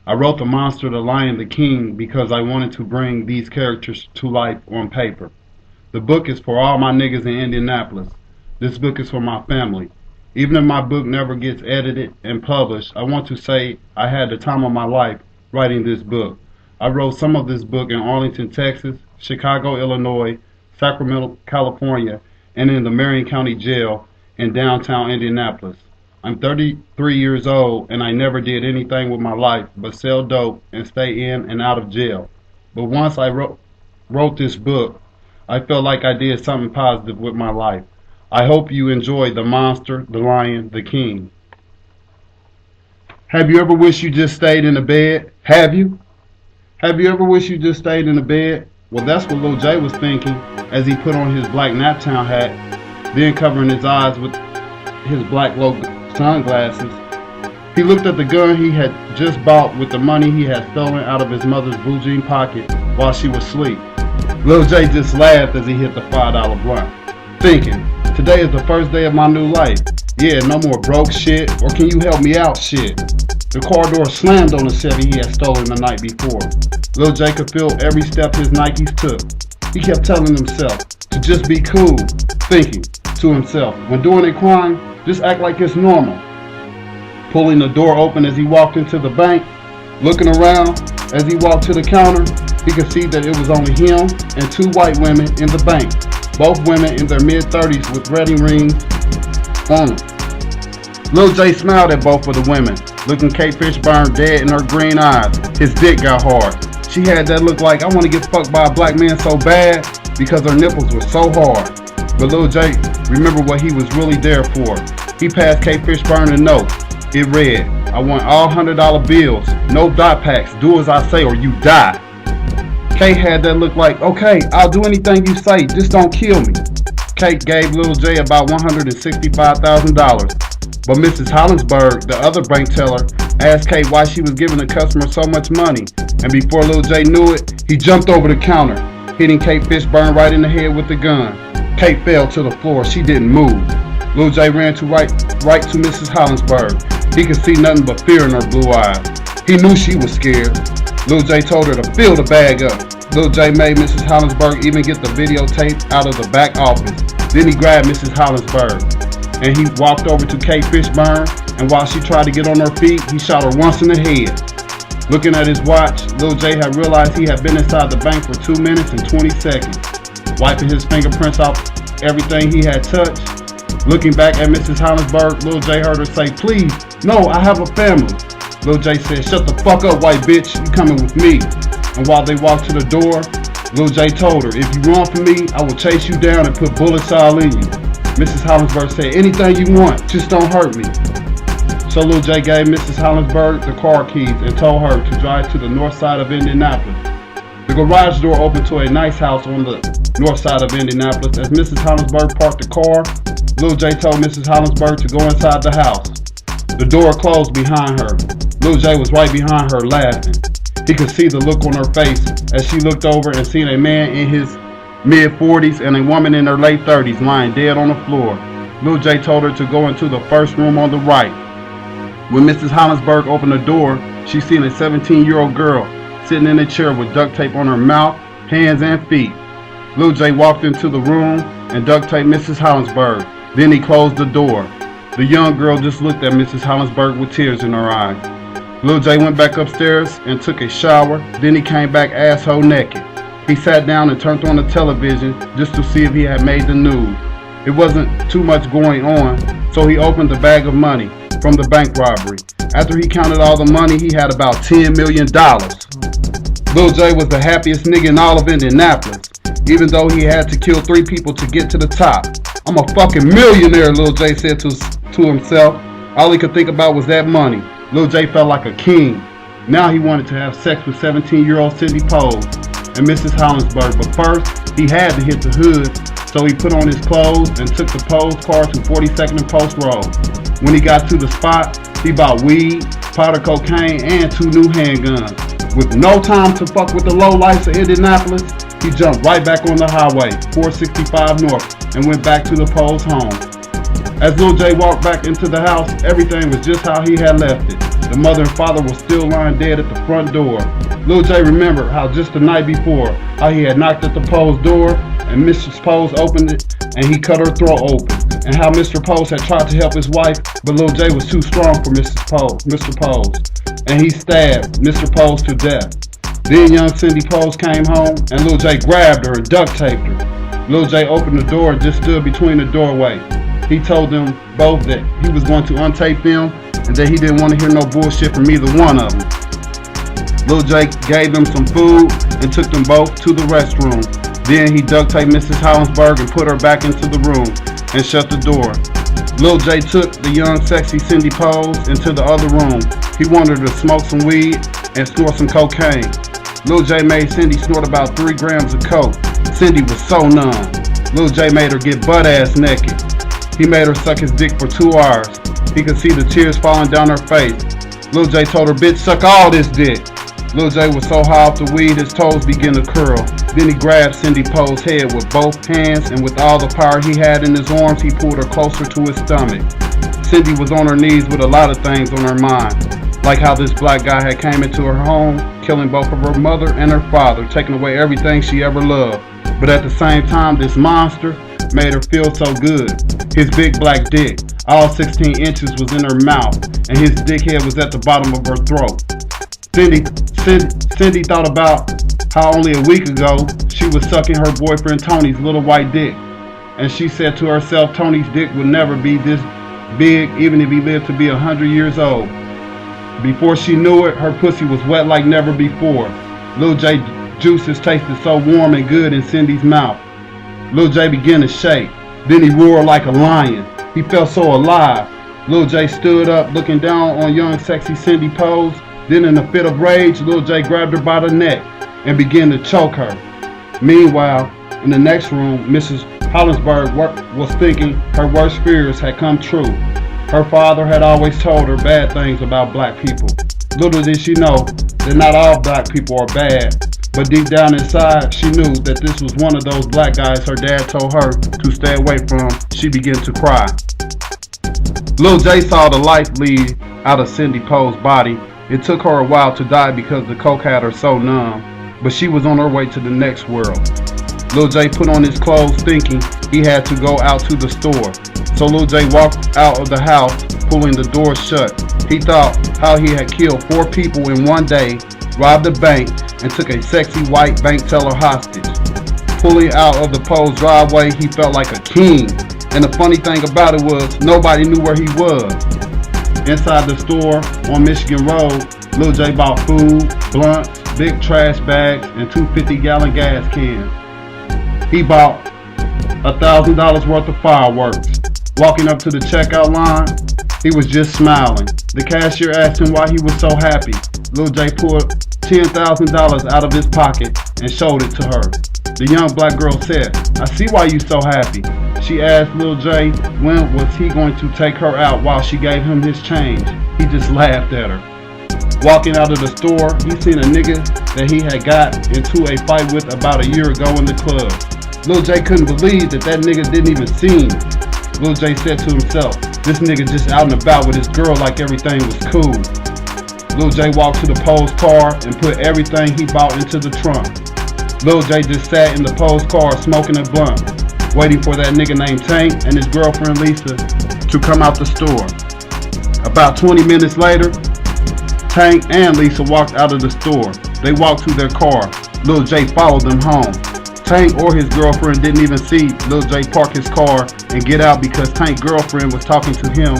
I wrote The Monster, the Lion, the King because I wanted to bring these characters to life on paper. The book is for all my niggas in Indianapolis. This book is for my family. Even if my book never gets edited and published, I want to say I had the time of my life writing this book. I wrote some of this book in Arlington, Texas, Chicago, Illinois, Sacramento, California, and in the Marion County Jail in downtown Indianapolis. I'm 33 years old and I never did anything with my life but sell dope and stay in and out of jail. But once I wrote this book, I felt like I did something positive with my life. I hope you enjoyed The Monster, the Lion, the King. Have you ever wished you just stayed in the bed? Have you? Have you ever wished you just stayed in the bed? Well, that's what Lil J was thinking as he put on his black Naptown hat, then covering his eyes with his black low sunglasses. He looked at the gun he had just bought with the money he had stolen out of his mother's blue jean pocket while she was asleep. Lil J just laughed as he hit the $5 blunt, thinking, today is the first day of my new life. Yeah, no more broke shit or can you help me out shit. The car door slammed on the Chevy he had stolen the night before. Lil J could feel every step his Nikes took. He kept telling himself to just be cool, thinking to himself, when doing a crime, just act like it's normal. Pulling the door open as he walked into the bank, looking around as he walked to the counter, he could see that it was only him and two white women in the bank, both women in their mid-30s with wedding rings on them. Lil J smiled at both of the women, looking Kate Fishburne dead in her green eyes. His dick got hard. She had that look like I want to get fucked by a black man so bad because her nipples were so hard. But Lil J remembered what he was really there for. He passed Kate Fishburne a note. It read, I want all $100 bills, no dot packs, do as I say or you die. Kate had that look like, okay, I'll do anything you say, just don't kill me. Kate gave Lil J about $165,000. But Mrs. Hollinsburg, the other bank teller, asked Kate why she was giving the customer so much money. And before Lil J knew it, he jumped over the counter, hitting Kate Fishburne right in the head with the gun. Kate fell to the floor. She didn't move. Lil J ran to right to Mrs. Hollinsburg. He could see nothing but fear in her blue eyes. He knew she was scared. Lil J told her to fill the bag up. Lil J made Mrs. Hollinsburg even get the videotape out of the back office. Then he grabbed Mrs. Hollinsburg and he walked over to Kate Fishburne, and while she tried to get on her feet, he shot her once in the head. Looking at his watch, Lil J had realized he had been inside the bank for 2 minutes and 20 seconds. Wiping his fingerprints off everything he had touched. Looking back at Mrs. Hollinsburg, Lil J heard her say, please, no, I have a family. Lil J said, shut the fuck up, white bitch, you coming with me. And while they walked to the door, Lil J told her, if you run from me, I will chase you down and put bullets all in you. Mrs. Hollinsburg said, anything you want, just don't hurt me. So Lil J gave Mrs. Hollinsburg the car keys and told her to drive to the north side of Indianapolis. The garage door opened to a nice house on the north side of Indianapolis. As Mrs. Hollinsburg parked the car, Lil J told Mrs. Hollinsburg to go inside the house. The door closed behind her. Lil J was right behind her laughing. He could see the look on her face as she looked over and seen a man in his mid-40s and a woman in her late 30s lying dead on the floor. Lil J told her to go into the first room on the right. When Mrs. Hollinsburg opened the door, she seen a 17-year-old girl sitting in a chair with duct tape on her mouth, hands, and feet. Lil J walked into the room and duct taped Mrs. Hollinsburg. Then he closed the door. The young girl just looked at Mrs. Hollinsburg with tears in her eyes. Lil J went back upstairs and took a shower. Then he came back asshole naked. He sat down and turned on the television just to see if he had made the news. It wasn't too much going on, so he opened the bag of money from the bank robbery. After he counted all the money, he had about $10 million. Lil J was the happiest nigga in all of Indianapolis, even though he had to kill 3 people to get to the top. I'm a fucking millionaire, Lil J said to himself. All he could think about was that money. Lil J felt like a king. Now he wanted to have sex with 17-year-old Cindy Pose and Mrs. Hollinsburg, but first he had to hit the hood, so he put on his clothes and took the Pose car to 42nd and Post Road. When he got to the spot, he bought weed, powder cocaine, and 2 new handguns. With no time to fuck with the lowlifes of Indianapolis, he jumped right back on the highway, 465 North, and went back to the Pose home. As Lil J walked back into the house, everything was just how he had left it. The mother and father were still lying dead at the front door. Lil J remembered how just the night before, how he had knocked at the Poe's door and Mrs. Pose opened it and he cut her throat open. And how Mr. Pose had tried to help his wife, but Lil J was too strong for Mr. Pose. And he stabbed Mr. Pose to death. Then young Cindy Pose came home and Lil J grabbed her and duct taped her. Lil J opened the door and just stood between the doorway. He told them both that he was going to untape them and that he didn't want to hear no bullshit from either one of them. Lil J gave them some food and took them both to the restroom. Then he duct taped Mrs. Hollinsburg and put her back into the room and shut the door. Lil J took the young sexy Cindy Pose into the other room. He wanted her to smoke some weed and snort some cocaine. Lil J made Cindy snort about 3 grams of coke. Cindy was so numb. Lil J made her get butt-ass naked. He made her suck his dick for 2 hours. He could see the tears falling down her face. Lil J told her, "Bitch, suck all this dick." Lil J was so high off the weed, his toes began to curl. Then he grabbed Cindy Poe's head with both hands, and with all the power he had in his arms, he pulled her closer to his stomach. Cindy was on her knees with a lot of things on her mind, like how this black guy had came into her home, killing both of her mother and her father, taking away everything she ever loved. But at the same time, this monster made her feel so good. His big black dick, all 16 inches, was in her mouth, and his dickhead was at the bottom of her throat. Cindy thought about how only a week ago she was sucking her boyfriend Tony's little white dick, and she said to herself Tony's dick would never be this big even if he lived to be 100 years old. Before she knew it, her pussy was wet like never before. Lil J juices tasted so warm and good in Cindy's mouth. Lil J began to shake. Then he roared like a lion. He felt so alive. Lil J stood up looking down on young sexy Cindy Pose. Then in a fit of rage, Lil J grabbed her by the neck and began to choke her. Meanwhile, in the next room, Mrs. Hollinsburg was thinking her worst fears had come true. Her father had always told her bad things about black people. Little did she know that not all black people are bad, but deep down inside, she knew that this was one of those black guys her dad told her to stay away from. She began to cry. Lil J saw the life leave out of Cindy Poe's body. It took her a while to die because the coke had her so numb, but she was on her way to the next world. Lil J put on his clothes thinking he had to go out to the store. So Lil J walked out of the house, pulling the door shut. He thought how he had killed 4 people in one day, robbed a bank, and took a sexy white bank teller hostage. Pulling out of the Poe's driveway, he felt like a king. And the funny thing about it was, nobody knew where he was. Inside the store on Michigan Road, Lil J bought food, blunts, big trash bags, and 2 50-gallon gas cans. He bought $1,000 worth of fireworks. Walking up to the checkout line, he was just smiling. The cashier asked him why he was so happy. Lil J pulled $10,000 out of his pocket and showed it to her. The young black girl said, "I see why you so happy." She asked Lil J when was he going to take her out while she gave him his change. He just laughed at her. Walking out of the store, he seen a nigga that he had got into a fight with about a year ago in the club. Lil J couldn't believe that nigga didn't even see him. Lil J said to himself, this nigga just out and about with his girl like everything was cool. Lil J walked to the Poe's car and put everything he bought into the trunk. Lil J just sat in the Poe's car smoking a blunt, waiting for that nigga named Tank and his girlfriend Lisa to come out the store. About 20 minutes later, Tank and Lisa walked out of the store. They walked to their car. Lil J followed them home. Tank or his girlfriend didn't even see Lil J park his car and get out because Tank's girlfriend was talking to him